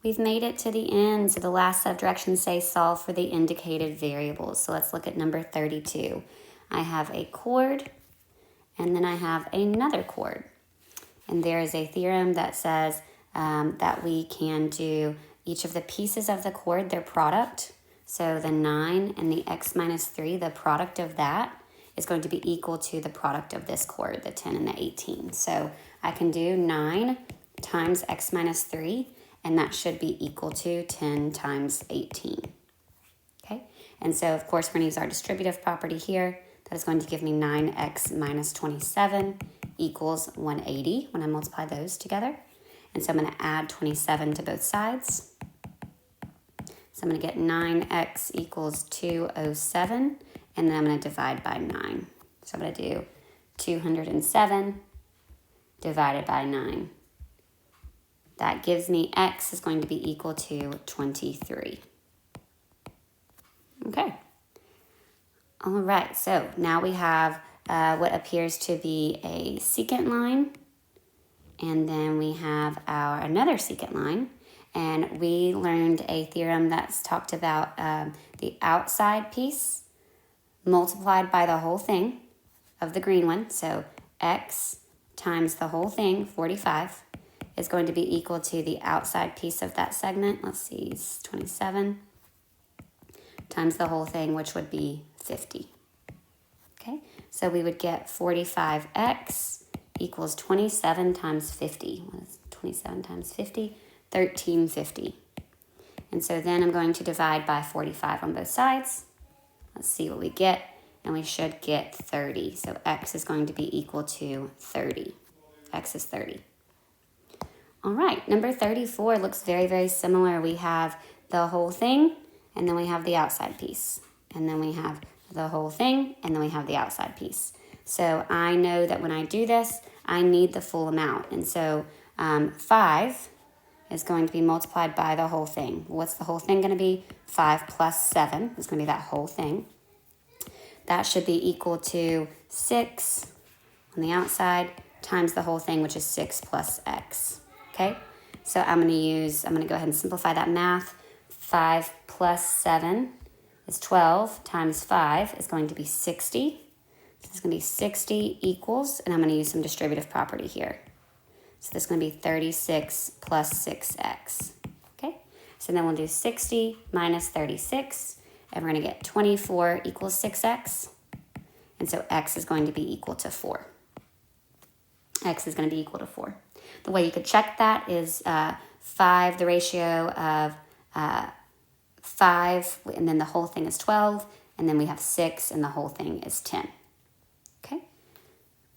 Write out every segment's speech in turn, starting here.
We've made it to the end. So the last set of directions say solve for the indicated variables. So let's look at number 32. I have a chord, and then I have another chord. And there is a theorem that says that we can do each of the pieces of the chord, their product. So the 9 and the x minus 3, the product of that is going to be equal to the product of this chord, the 10 and the 18. So I can do 9 times x minus 3, and that should be equal to 10 times 18. Okay, and so of course we're going to use our distributive property here. That is going to give me 9x minus 27 equals 180 when I multiply those together. And so I'm going to add 27 to both sides. So I'm going to get 9x equals 207, and then I'm going to divide by 9. So I'm going to do 207 divided by 9. That gives me x is going to be equal to 23. Okay. All right, so now we have what appears to be a secant line, and then we have another secant line, and we learned a theorem that's talked about the outside piece multiplied by the whole thing of the green one. So x times the whole thing, 45, is going to be equal to the outside piece of that segment. Let's see, it's 27 times the whole thing, which would be 50. Okay, so we would get 45x equals 27 times 50. What is 27 times 50? 1350. And so then I'm going to divide by 45 on both sides. Let's see what we get, and we should get 30. So x is going to be equal to 30. X is 30. All right, number 34 looks very, very similar. We have the whole thing, and then we have the outside piece. And then we have the whole thing, and then we have the outside piece. So I know that when I do this, I need the full amount. And so 5 is going to be multiplied by the whole thing. What's the whole thing going to be? 5 plus 7 is going to be that whole thing. That should be equal to 6 on the outside times the whole thing, which is 6 plus x. Okay, so I'm going to go ahead and simplify that math. 5 plus 7 is 12 times 5 is going to be 60. So it's going to be 60 equals, and I'm going to use some distributive property here. So this is going to be 36 plus 6x. Okay, so then we'll do 60 minus 36, and we're going to get 24 equals 6x. And so x is going to be equal to 4. X is going to be equal to 4. The way you could check that is 5, the ratio of 5, and then the whole thing is 12, and then we have 6, and the whole thing is 10. Okay?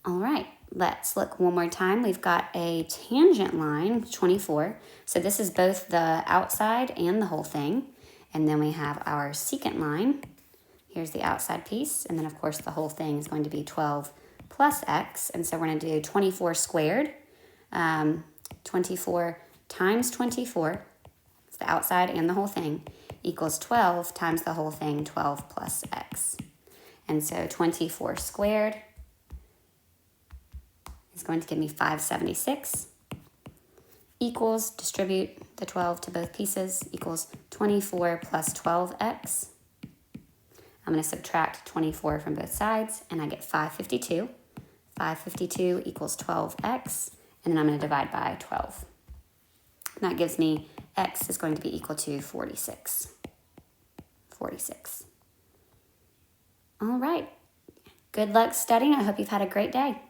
All right, let's look one more time. We've got a tangent line, 24. So this is both the outside and the whole thing. And then we have our secant line. Here's the outside piece, and then of course the whole thing is going to be 12 plus x, and so we're going to do 24 squared. 24 times 24, it's the outside and the whole thing, equals 12 times the whole thing, 12 plus x. And so 24 squared is going to give me 576, equals, distribute the 12 to both pieces, equals 24 plus 12x. I'm going to subtract 24 from both sides, and I get 552. 552 equals 12x, and then I'm going to divide by 12. And that gives me x is going to be equal to 46. 46. All right. Good luck studying. I hope you've had a great day.